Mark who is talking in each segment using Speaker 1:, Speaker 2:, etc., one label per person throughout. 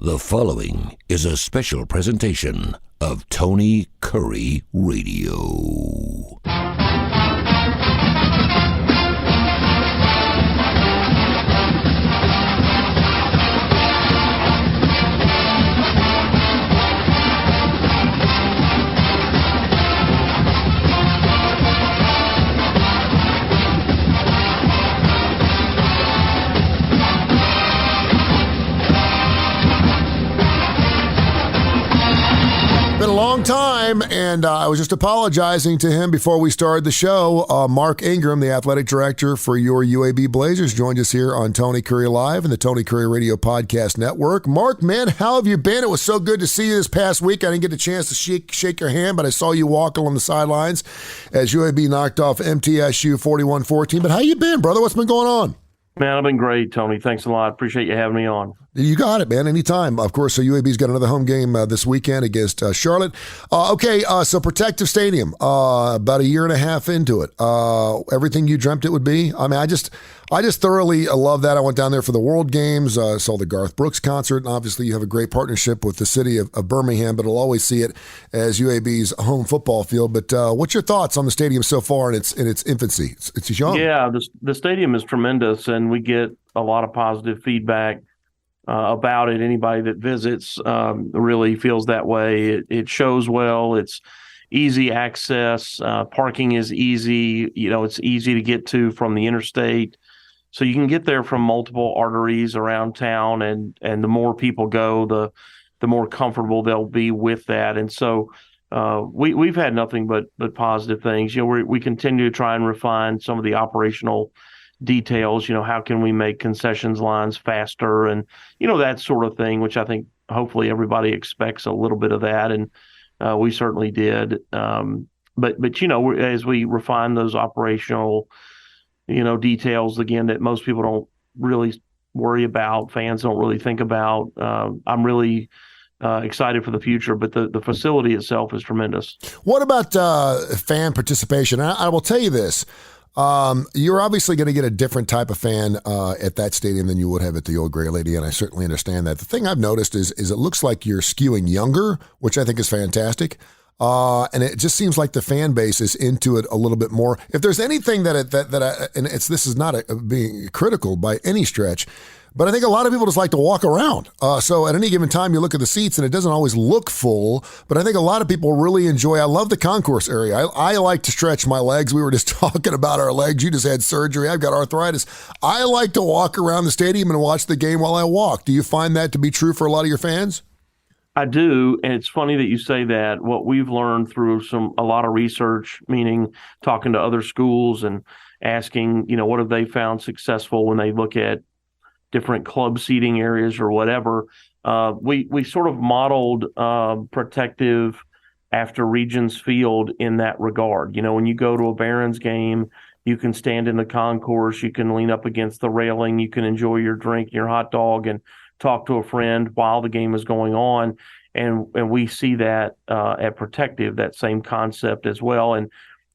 Speaker 1: The following is a special presentation of Tony Kurre Radio.
Speaker 2: Been a long time, and I was just apologizing to him before we started the show. Mark Ingram, the athletic director for your UAB Blazers, joined us here on Tony Kurre Live and the Tony Kurre Radio Podcast Network. Mark, man, how have you been? It was so good to see you this past week. I didn't get a chance to shake your hand, but I saw you walk along the sidelines as UAB knocked off MTSU 41-14. But how you been, brother? What's been going on?
Speaker 3: Man, I've been great, Tony. Thanks a lot. Appreciate you having me on.
Speaker 2: You got it, man. Anytime. Of course, so UAB's got another home game this weekend against Charlotte. So Protective Stadium, about a year and a half into it. Everything you dreamt it would be. I mean, I just thoroughly love that. I went down there for the World Games, saw the Garth Brooks concert, and obviously you have a great partnership with the city of Birmingham, but I'll always see it as UAB's home football field. But what's your thoughts on the stadium so far in its infancy? It's young.
Speaker 3: Yeah, the stadium is tremendous, and we get a lot of positive feedback about it. Anybody that visits really feels that way. It shows well. It's easy access. Parking is easy. It's easy to get to from the interstate. So you can get there from multiple arteries around town, and the more people go, the more comfortable they'll be with that. And so we've had nothing but positive things. We continue to try and refine some of the operational details. How can we make concessions lines faster, and that sort of thing, which I think hopefully everybody expects a little bit of that, and we certainly did. But as we refine those operational details, again, that most people don't really worry about, fans don't really think about, I'm really excited for the future, but the facility itself is tremendous.
Speaker 2: What about fan participation? I will tell you this. You're obviously going to get a different type of fan at that stadium than you would have at the old Gray Lady, and I certainly understand that. The thing I've noticed is it looks like you're skewing younger, which I think is fantastic. And it just seems like the fan base is into it a little bit more. If there's anything this is not being critical by any stretch, but I think a lot of people just like to walk around. So at any given time, you look at the seats, and it doesn't always look full, but I think a lot of people really enjoy. I love the concourse area. I like to stretch my legs. We were just talking about our legs. You just had surgery. I've got arthritis. I like to walk around the stadium and watch the game while I walk. Do you find that to be true for a lot of your fans?
Speaker 3: I do, and it's funny that you say that. What we've learned through a lot of research, meaning talking to other schools and asking, what have they found successful when they look at different club seating areas or whatever. We sort of modeled Protective after Regions Field in that regard. When you go to a Barons game, you can stand in the concourse, you can lean up against the railing, you can enjoy your drink, your hot dog, and talk to a friend while the game is going on. And we see that at Protective, that same concept as well. And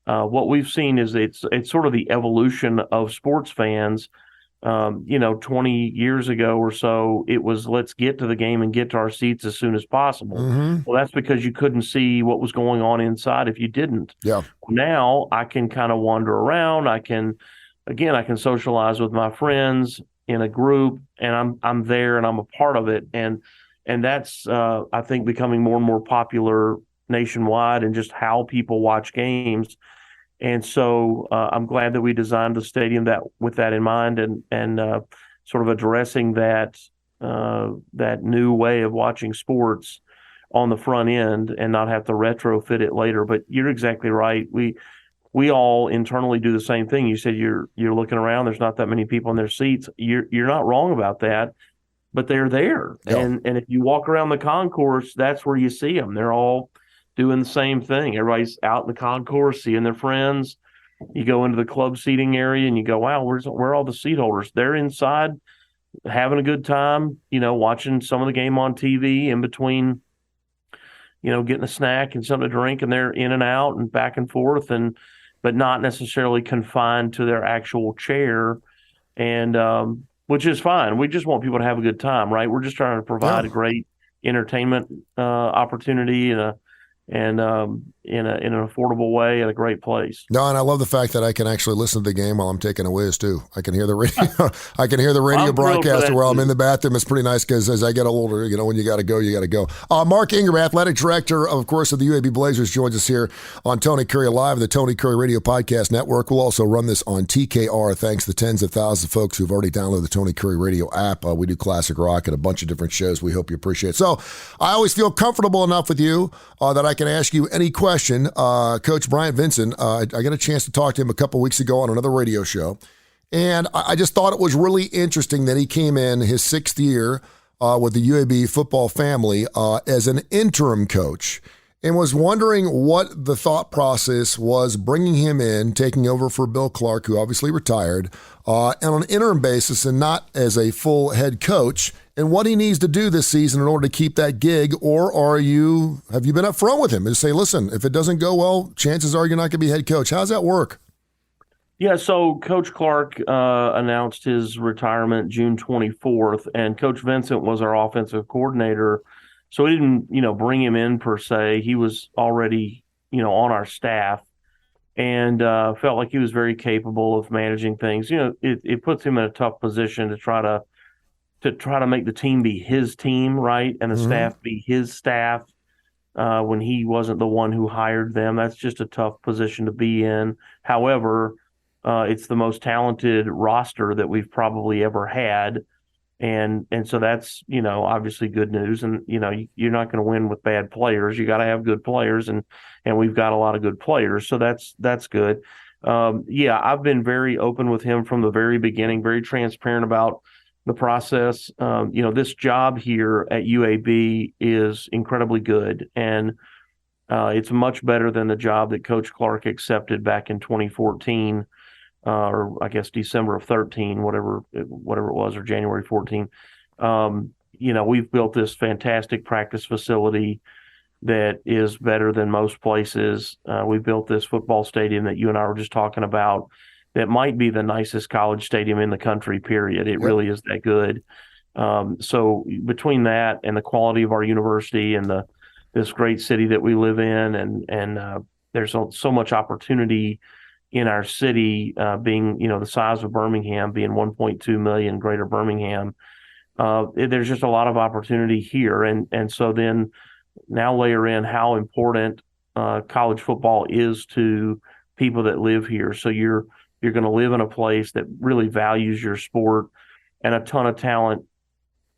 Speaker 3: what we've seen is it's sort of the evolution of sports fans. 20 years ago or so, it was let's get to the game and get to our seats as soon as possible. Mm-hmm. Well, that's because you couldn't see what was going on inside if you didn't. Yeah. Now I can kind of wander around. I can socialize with my friends in a group, and I'm there and I'm a part of it. And that's I think becoming more and more popular nationwide, and just how people watch games. And so I'm glad that we designed the stadium with that in mind, and sort of addressing that new way of watching sports on the front end, and not have to retrofit it later. But you're exactly right. We all internally do the same thing. You said you're looking around. There's not that many people in their seats. You're not wrong about that, but they're there. Yeah. And if you walk around the concourse, that's where you see them. They're all doing the same thing. Everybody's out in the concourse, seeing their friends. You go into the club seating area and you go, wow, where are all the seat holders? They're inside having a good time, watching some of the game on TV in between, getting a snack and something to drink, and they're in and out and back and forth, but not necessarily confined to their actual chair. And which is fine. We just want people to have a good time, right? We're just trying to provide a great entertainment opportunity and in an affordable way at a great place.
Speaker 2: No, and I love the fact that I can actually listen to the game while I'm taking a whiz too. I can hear the radio. I can hear the radio broadcaster while I'm in the bathroom. It's pretty nice because as I get older, when you got to go, you got to go. Mark Ingram, athletic director, of course, of the UAB Blazers, joins us here on Tony Curry Live, the Tony Curry Radio Podcast Network. We'll also run this on TKR, thanks to tens of thousands of folks who've already downloaded the Tony Curry Radio app. We do classic rock and a bunch of different shows. We hope you appreciate it. So I always feel comfortable enough with you that I can ask you any question. Coach Bryant Vincent, I got a chance to talk to him a couple weeks ago on another radio show, and I just thought it was really interesting that he came in his 6th year with the UAB football family as an interim coach, and was wondering what the thought process was bringing him in, taking over for Bill Clark, who obviously retired, and on an interim basis and not as a full head coach, and what he needs to do this season in order to keep that gig. Or have you been up front with him and say, listen, if it doesn't go well, chances are you're not going to be head coach? How's that work?
Speaker 3: Yeah, so Coach Clark announced his retirement June 24th, and Coach Vincent was our offensive coordinator. So we didn't, bring him in per se. He was already, on our staff, and felt like he was very capable of managing things. It puts him in a tough position to try to make the team be his team, right, and the staff be his staff when he wasn't the one who hired them. That's just a tough position to be in. However, it's the most talented roster that we've probably ever had. And so that's, obviously good news. And, you're not going to win with bad players. You got to have good players, and we've got a lot of good players. So that's good. I've been very open with him from the very beginning, very transparent about the process. This job here at UAB is incredibly good, and it's much better than the job that Coach Clark accepted back in 2014. Or I guess December of 13, whatever it was, or January 14. We've built this fantastic practice facility that is better than most places. We built this football stadium that you and I were just talking about that might be the nicest college stadium in the country, period. It really is that good. So between that and the quality of our university and this great city that we live in, and there's so much opportunity in our city, being, the size of Birmingham, being 1.2 million, greater Birmingham, there's just a lot of opportunity here. And so then now layer in how important college football is to people that live here. So you're going to live in a place that really values your sport, and a ton of talent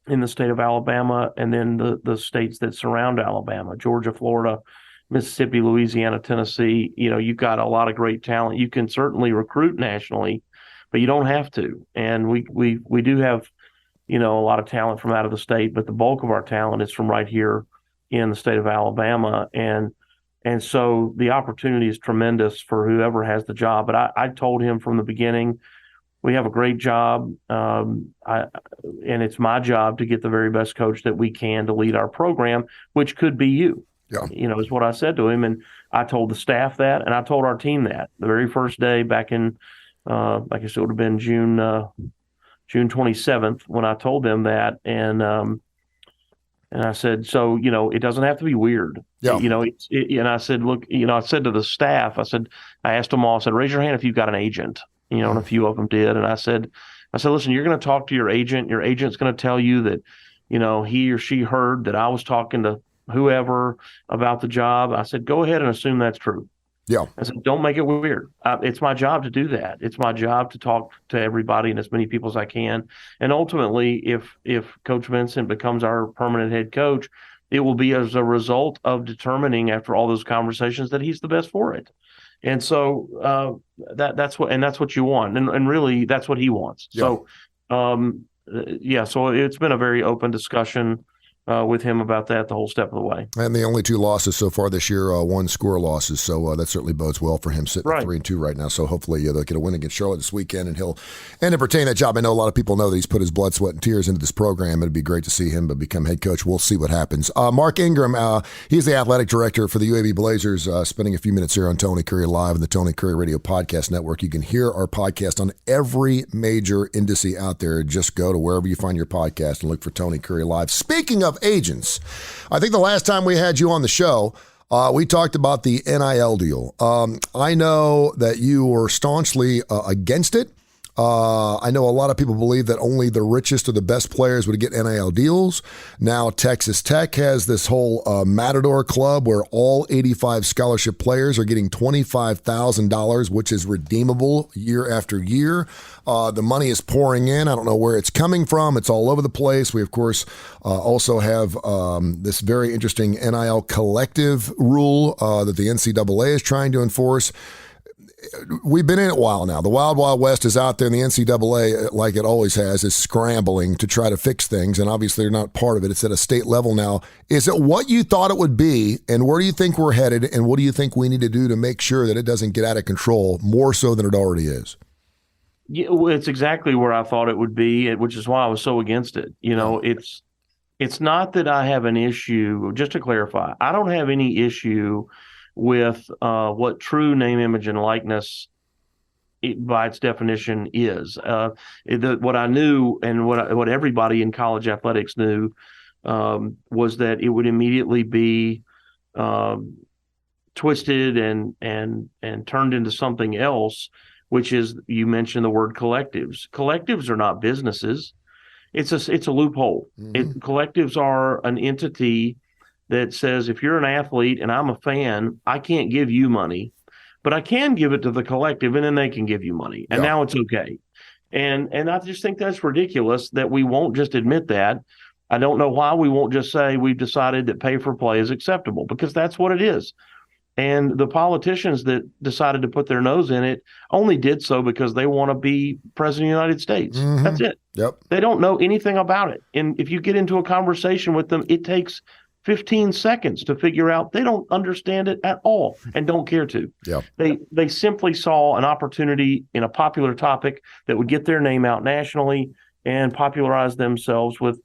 Speaker 3: in the state of Alabama, and then the states that surround Alabama, Georgia, Florida, Mississippi, Louisiana, Tennessee. You've got a lot of great talent. You can certainly recruit nationally, but you don't have to. And we do have, a lot of talent from out of the state, but the bulk of our talent is from right here in the state of Alabama. And so the opportunity is tremendous for whoever has the job. But I told him from the beginning, we have a great job, and it's my job to get the very best coach that we can to lead our program, which could be you. Yeah. Is what I said to him. And I told the staff that, and I told our team that the very first day back in, I guess it would have been June 27th when I told them that. And I said, so, it doesn't have to be weird. Yeah. And I said, look, I said to the staff, I asked them all, I said, raise your hand if you've got an agent, and a few of them did. And I said, listen, you're going to talk to your agent. Your agent's going to tell you that, he or she heard that I was talking to whoever about the job. I said, go ahead and assume that's true. Yeah. I said, don't make it weird. It's my job to do that. It's my job to talk to everybody and as many people as I can. And ultimately, if Coach Vincent becomes our permanent head coach, it will be as a result of determining after all those conversations that he's the best for it. And so that's what you want. And really that's what he wants. Yeah. So, so it's been a very open discussion. with him about that the whole step of the way.
Speaker 2: And the only 2 losses so far this year, 1 score losses. So that certainly bodes well for him, sitting at 3-2 right now. So hopefully they'll get a win against Charlotte this weekend, and he'll end up retaining that job. I know a lot of people know that he's put his blood, sweat, and tears into this program. It'd be great to see him become head coach. We'll see what happens. Mark Ingram, he's the athletic director for the UAB Blazers, spending a few minutes here on Tony Kurre Live and the Tony Kurre Radio Podcast Network. You can hear our podcast on every major indice out there. Just go to wherever you find your podcast and look for Tony Kurre Live. Speaking of agents, I think the last time we had you on the show, we talked about the NIL deal. I know that you were staunchly against it. I know a lot of people believe that only the richest or the best players would get NIL deals. Now Texas Tech has this whole Matador Club where all 85 scholarship players are getting $25,000, which is redeemable year after year. The money is pouring in. I don't know where it's coming from. It's all over the place. We, of course, also have this very interesting NIL collective rule that the NCAA is trying to enforce. We've been in it a while now. The Wild Wild West is out there, and the NCAA, like it always has, is scrambling to try to fix things, and obviously they're not part of it. It's at a state level now. Is it what you thought it would be, and where do you think we're headed, and what do you think we need to do to make sure that it doesn't get out of control more so than it already is?
Speaker 3: Yeah, well, it's exactly where I thought it would be, which is why I was so against it. You know, it's not that I have an issue. Just to clarify, I don't have any issue with what true name, image, and likeness, by its definition, is. What I knew, and what everybody in college athletics knew, was that it would immediately be twisted and turned into something else, which is, you mentioned the word collectives. Collectives are not businesses. It's a loophole.
Speaker 2: Mm-hmm.
Speaker 3: Collectives are an entity that says, if you're an athlete and I'm a fan, I can't give you money, but I can give it to the collective, and then they can give you money. And now it's okay. And I just think that's ridiculous that we won't just admit that. I don't know why we won't just say we've decided that pay for play is acceptable, because that's what it is. And the politicians that decided to put their nose in it only did so because they want to be president of the United States.
Speaker 2: Mm-hmm.
Speaker 3: That's it.
Speaker 2: Yep.
Speaker 3: They don't know anything about it. And if you get into a conversation with them, it takes 15 seconds to figure out they don't understand it at all and don't care to.
Speaker 2: Yep.
Speaker 3: They simply saw an opportunity in a popular topic that would get their name out nationally and popularize themselves with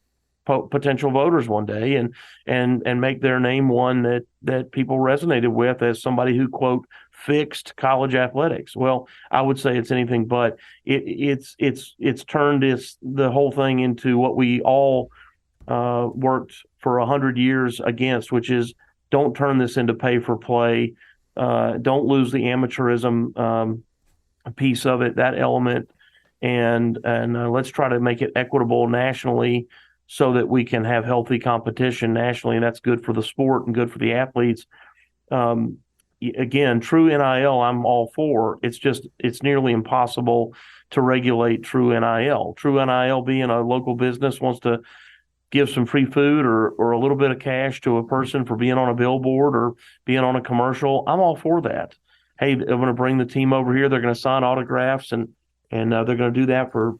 Speaker 3: potential voters one day, and make their name one that people resonated with as somebody who, quote, fixed college athletics. Well, I would say it's anything but. It's turned the whole thing into what we all worked for 100 years against, which is, don't turn this into pay for play. Don't lose the amateurism piece of it, that element, and let's try to make it equitable nationally so that we can have healthy competition nationally, and that's good for the sport and good for the athletes. Again, true NIL, I'm all for. It's nearly impossible to regulate true NIL. True NIL, being a local business, wants to give some free food or a little bit of cash to a person for being on a billboard or being on a commercial. I'm all for that. Hey, I'm going to bring the team over here. They're going to sign autographs, and they're going to do that for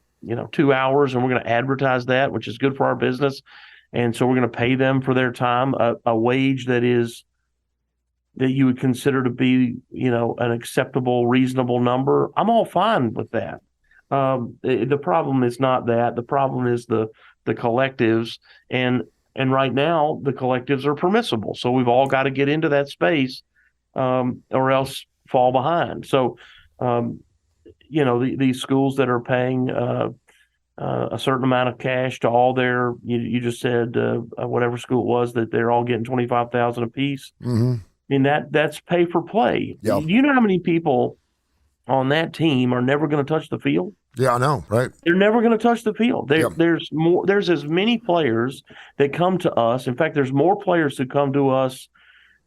Speaker 3: 2 hours, and we're going to advertise that, which is good for our business. And so we're going to pay them for their time, a wage that you would consider to be, an acceptable, reasonable number. I'm all fine with that. The problem is not that. The problem is the collectives, and right now the collectives are permissible. So we've all got to get into that space, or else fall behind. So, these schools that are paying a certain amount of cash to all their, you just said whatever school it was, that they're all getting $25,000 a piece.
Speaker 2: Mm-hmm.
Speaker 3: I mean, that's pay for play.
Speaker 2: Yep.
Speaker 3: Do you know how many people on that team are never going to touch the field?
Speaker 2: Yeah, I know, right?
Speaker 3: They're never going to touch the field.
Speaker 2: Yep.
Speaker 3: There's as many players that come to us. In fact, there's more players who come to us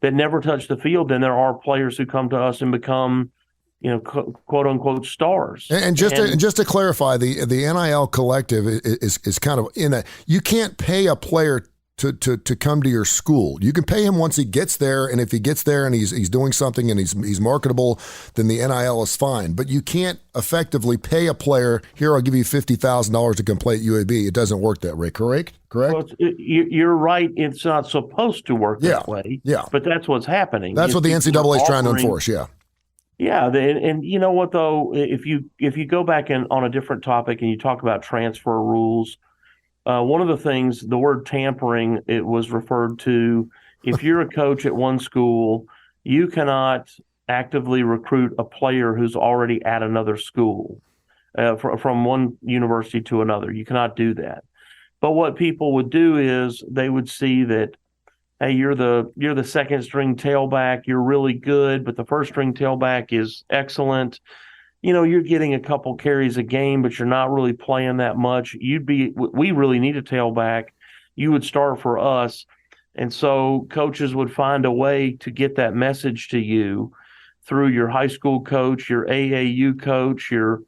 Speaker 3: that never touch the field than there are players who come to us and become, quote unquote stars.
Speaker 2: And just to clarify, the NIL collective is kind of in that you can't pay a player to come to your school. You can pay him once he gets there, and if he gets there and he's doing something and he's marketable, then the NIL is fine. But you can't effectively pay a player, here, I'll give you $50,000 to come play at UAB. It doesn't work that way, correct?
Speaker 3: Well, you're right. It's not supposed to work that way.
Speaker 2: Yeah.
Speaker 3: But that's what's happening.
Speaker 2: That's what the NCAA is trying to enforce, yeah.
Speaker 3: Yeah, and you know what, though? If you go back on a different topic and you talk about transfer rules, one of the things, the word tampering, it was referred to, if you're a coach at one school, you cannot actively recruit a player who's already at another school from one university to another. You cannot do that. But what people would do is they would see that, hey, you're the second string tailback, you're really good, but the first string tailback is excellent. You're getting a couple carries a game, but you're not really playing that much. We really need a tailback. You would start for us. And so coaches would find a way to get that message to you through your high school coach, your AAU coach, your,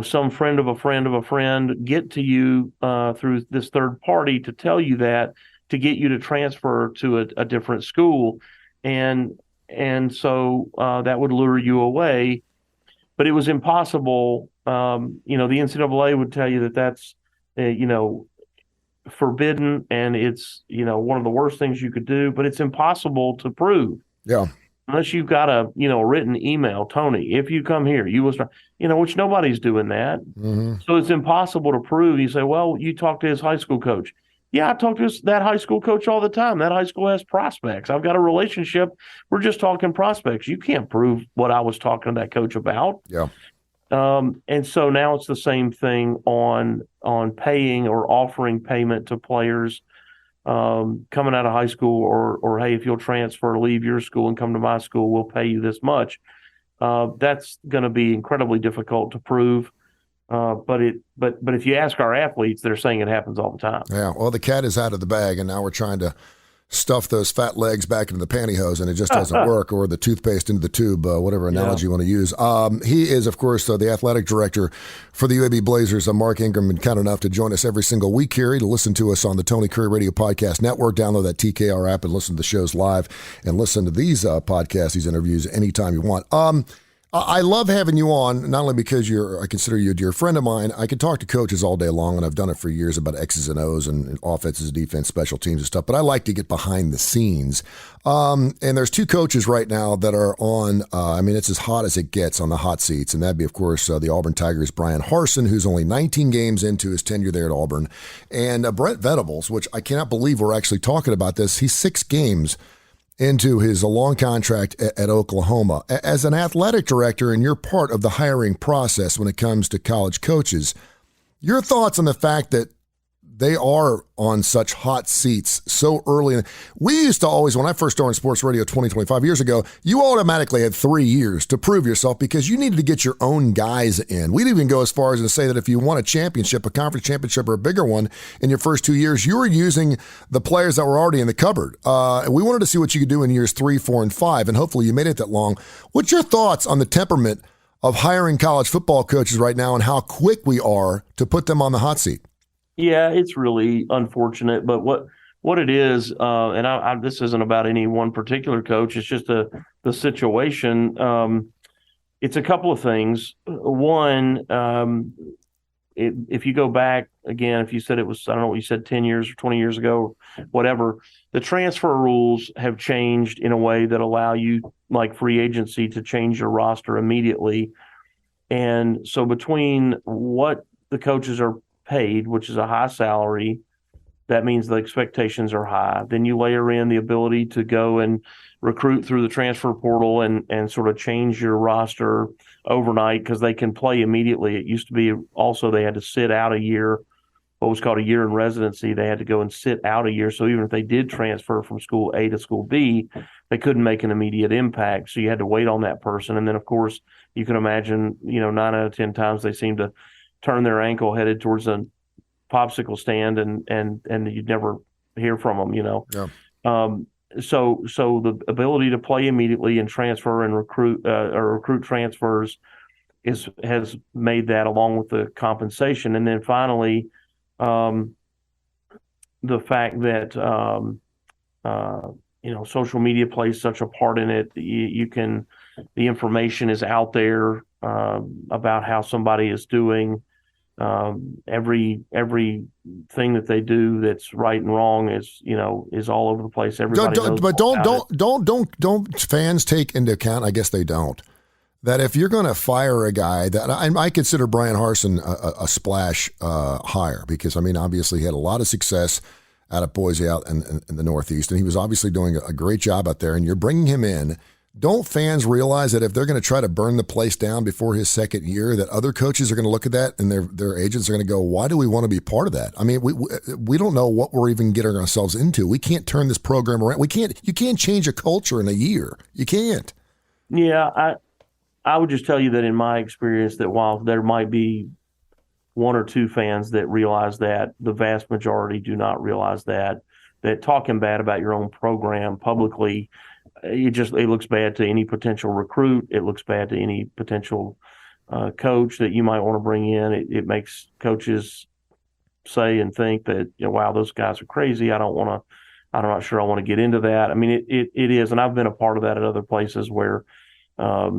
Speaker 3: some friend of a friend of a friend, get to you through this third party to tell you that, to get you to transfer to a different school. And so that would lure you away. But it was impossible. The NCAA would tell you that that's, forbidden, and it's, one of the worst things you could do. But it's impossible to prove.
Speaker 2: Yeah.
Speaker 3: Unless you've got a, written email, Tony, if you come here, you will start, which nobody's doing that.
Speaker 2: Mm-hmm.
Speaker 3: So it's impossible to prove. You say, well, you talk to his high school coach. Yeah, I talk to that high school coach all the time. That high school has prospects. I've got a relationship. We're just talking prospects. You can't prove what I was talking to that coach about.
Speaker 2: Yeah.
Speaker 3: And so now it's the same thing on paying or offering payment to players coming out of high school, or hey, if you'll transfer, leave your school and come to my school, we'll pay you this much. That's going to be incredibly difficult to prove. But if you ask our athletes, they're saying it happens all the time.
Speaker 2: Yeah. Well, the cat is out of the bag, and now we're trying to stuff those fat legs back into the pantyhose, and it just doesn't work, or the toothpaste into the tube, whatever analogy you want to use. He is, of course, the athletic director for the UAB Blazers. Mark Ingram, been kind enough to join us every single week here, to listen to us on the Tony Kurre Radio Podcast Network. Download that TKR app and listen to the shows live, and listen to these podcasts, these interviews, anytime you want. I love having you on, not only because I consider you a dear friend of mine. I can talk to coaches all day long, and I've done it for years about X's and O's and offenses, defense, special teams and stuff, but I like to get behind the scenes. And there's two coaches right now that are on, it's as hot as it gets on the hot seats, and that'd be, of course, the Auburn Tigers' Brian Harsin, who's only 19 games into his tenure there at Auburn, and Brent Venables, which I cannot believe we're actually talking about this. He's 6 games into his long contract at Oklahoma. As an athletic director, and you're part of the hiring process when it comes to college coaches, your thoughts on the fact that they are on such hot seats so early. We used to always, when I first started sports radio 25 years ago, you automatically had 3 years to prove yourself because you needed to get your own guys in. We'd even go as far as to say that if you won a championship, a conference championship or a bigger one in your first 2 years, you were using the players that were already in the cupboard. And we wanted to see what you could do in years 3, 4, and 5, and hopefully you made it that long. What's your thoughts on the temperament of hiring college football coaches right now and how quick we are to put them on the hot seat?
Speaker 3: Yeah, it's really unfortunate, but what it is, and this isn't about any one particular coach. It's just the situation. It's a couple of things. One, if you go back again, if you said it was, I don't know what you said, 10 years or 20 years ago, whatever, the transfer rules have changed in a way that allow you, like free agency, to change your roster immediately. And so between what the coaches are paid, which is a high salary, that means the expectations are high. Then you layer in the ability to go and recruit through the transfer portal and sort of change your roster overnight because they can play immediately. It used to be also they had to sit out a year, what was called a year in residency. They had to go and sit out a year. So even if they did transfer from school A to school B, they couldn't make an immediate impact. So you had to wait on that person. And then, of course, you can imagine, 9 out of 10 times they seem to turn their ankle headed towards a popsicle stand and you'd never hear from them,
Speaker 2: Yeah.
Speaker 3: So the ability to play immediately and transfer and recruit transfers has made that, along with the compensation. And then finally, the the fact that social media plays such a part in it. The information is out there about how somebody is doing. Every thing that they do that's right and wrong is all over the place. Everybody knows. But
Speaker 2: don't fans take into account? I guess they don't. That if you're going to fire a guy, that I consider Brian Harsin a splash hire, because obviously he had a lot of success out of Boise out in the Northeast, and he was obviously doing a great job out there. And you're bringing him in. Don't fans realize that if they're going to try to burn the place down before his second year, that other coaches are going to look at that and their agents are going to go, why do we want to be part of that? We don't know what we're even getting ourselves into. We can't turn this program around. You can't change a culture in a year. You can't.
Speaker 3: Yeah, I would just tell you that in my experience, that while there might be one or two fans that realize that, the vast majority do not realize that talking bad about your own program publicly, it looks bad to any potential recruit. It looks bad to any potential coach that you might want to bring in. It makes coaches say and think that, wow, those guys are crazy. I'm not sure I want to get into that. It is, and I've been a part of that at other places where I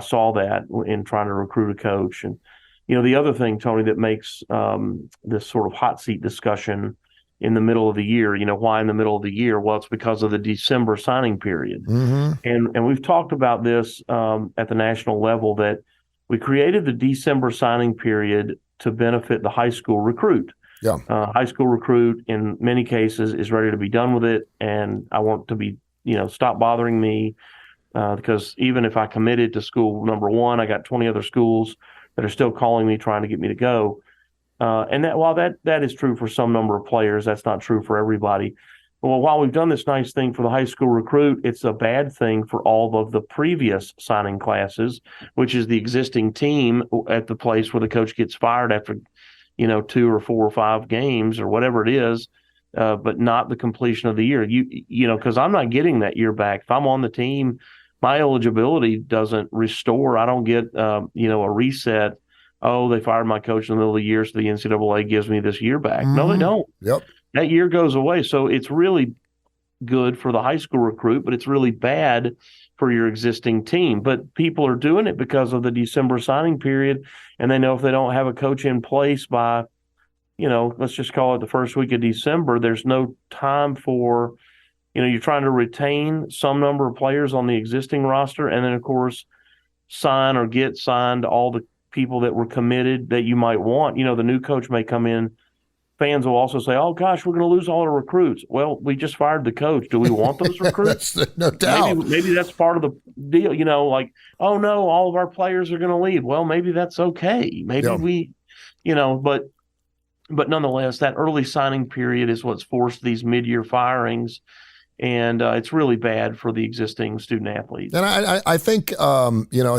Speaker 3: saw that in trying to recruit a coach. And the other thing, Tony, that makes this sort of hot seat discussion in the middle of the year. Why in the middle of the year? Well, it's because of the December signing period.
Speaker 2: Mm-hmm.
Speaker 3: And we've talked about this at the national level, that we created the December signing period to benefit the high school recruit.
Speaker 2: Yeah.
Speaker 3: High school recruit in many cases is ready to be done with it. And I want to be, stop bothering me because even if I committed to school number one, I got 20 other schools that are still calling me trying to get me to go. And that while that is true for some number of players, that's not true for everybody. Well, while we've done this nice thing for the high school recruit, it's a bad thing for all of the previous signing classes, which is the existing team at the place where the coach gets fired after, 2 or 4 or 5 games or whatever it is, but not the completion of the year. Because I'm not getting that year back. If I'm on the team, my eligibility doesn't restore. I don't get, a reset. Oh, they fired my coach in the middle of the year, so the NCAA gives me this year back.
Speaker 2: Mm-hmm.
Speaker 3: No, they don't.
Speaker 2: Yep.
Speaker 3: That year goes away. So it's really good for the high school recruit, but it's really bad for your existing team. But people are doing it because of the December signing period, and they know if they don't have a coach in place by, let's just call it the first week of December, there's no time for, you're trying to retain some number of players on the existing roster, and then, of course, sign or get signed all the people that were committed that you might want. The new coach may come in. Fans will also say, oh, gosh, we're going to lose all our recruits. Well, we just fired the coach. Do we want those recruits?
Speaker 2: No doubt.
Speaker 3: Maybe that's part of the deal, like, oh, no, all of our players are going to leave. Well, maybe that's okay. Maybe but nonetheless, that early signing period is what's forced these mid-year firings. And it's really bad for the existing student athletes.
Speaker 2: And I think,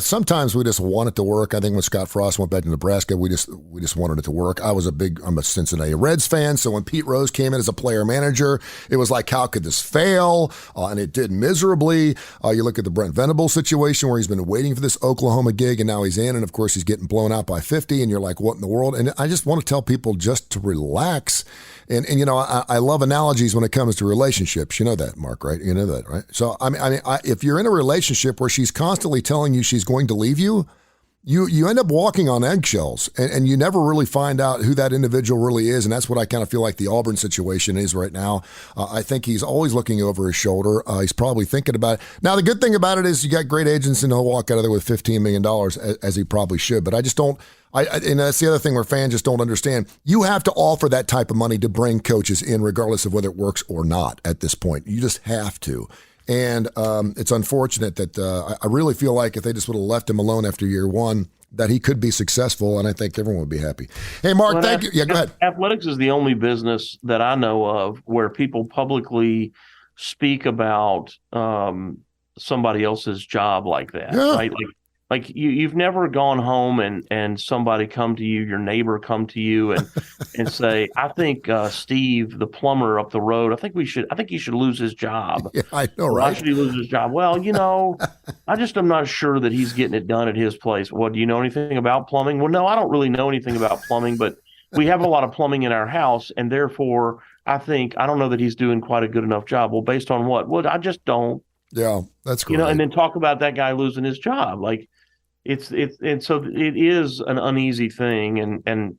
Speaker 2: sometimes we just want it to work. I think when Scott Frost went back to Nebraska, we just wanted it to work. I'm a Cincinnati Reds fan, so when Pete Rose came in as a player manager, it was like, how could this fail? And it did miserably. You look at the Brent Venables situation where he's been waiting for this Oklahoma gig, and now he's in, and of course he's getting blown out by 50, and you're like, what in the world? And I just want to tell people just to relax. And I love analogies when it comes to relationships. You know that, Mark, right? You know that, right? So, if you're in a relationship where she's constantly telling you she's going to leave you, you end up walking on eggshells, and you never really find out who that individual really is. And that's what I kind of feel like the Auburn situation is right now. I think he's always looking over his shoulder. He's probably thinking about it. Now, the good thing about it is you got great agents, and he'll walk out of there with $15 million, as he probably should. But I just don't. And that's the other thing where fans just don't understand. You have to offer that type of money to bring coaches in, regardless of whether it works or not at this point. You just have to. And it's unfortunate that I really feel like if they just would have left him alone after year one, that he could be successful, and I think everyone would be happy. Hey, Mark, thank you. Yeah, go ahead.
Speaker 3: Athletics is the only business that I know of where people publicly speak about somebody else's job like that, right? Like you've never gone home and somebody come to you, your neighbor come to you and say, I think Steve, the plumber up the road, I think he should lose his job.
Speaker 2: Yeah, I know, right?
Speaker 3: Why should he lose his job? Well, I just am not sure that he's getting it done at his place. Well, do you know anything about plumbing? Well, no, I don't really know anything about plumbing, but we have a lot of plumbing in our house, and therefore I don't know that he's doing quite a good enough job. Well, based on what? Well, I just don't.
Speaker 2: Yeah, that's great.
Speaker 3: And then talk about that guy losing his job. Like and so it is an uneasy thing, and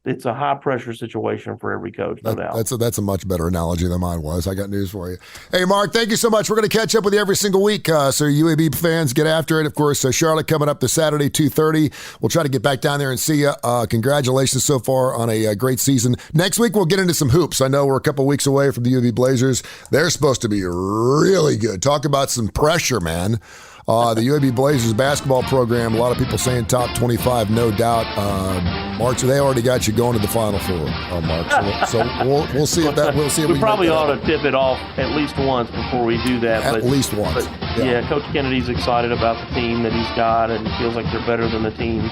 Speaker 3: it's a high pressure situation for every coach, no doubt.
Speaker 2: That's a much better analogy than mine was. I got news for you. Hey, Mark, thank you so much. We're going to catch up with you every single week. So UAB fans, get after it. Of course, Charlotte coming up this Saturday, 2:30. We'll try to get back down there and see you. Congratulations so far on a great season. Next week, we'll get into some hoops. I know we're a couple weeks away from the UAB Blazers. They're supposed to be really good. Talk about some pressure, man. The UAB Blazers basketball program, a lot of people saying top 25, no doubt. Mark, so they already got you going to the Final Four, Mark. So we'll see if that. We'll see if
Speaker 3: we probably ought to tip it off at least once before we do that.
Speaker 2: At least once.
Speaker 3: Yeah, Coach Kennedy's excited about the team that he's got, and feels like they're better than the team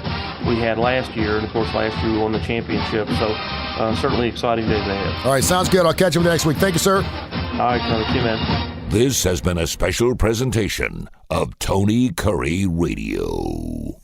Speaker 3: we had last year. And of course, last year we won the championship. So certainly exciting days ahead.
Speaker 2: All right, sounds good. I'll catch you next week. Thank you, sir.
Speaker 3: All right, see you, man.
Speaker 1: This has been a special presentation of Tony Kurre Radio.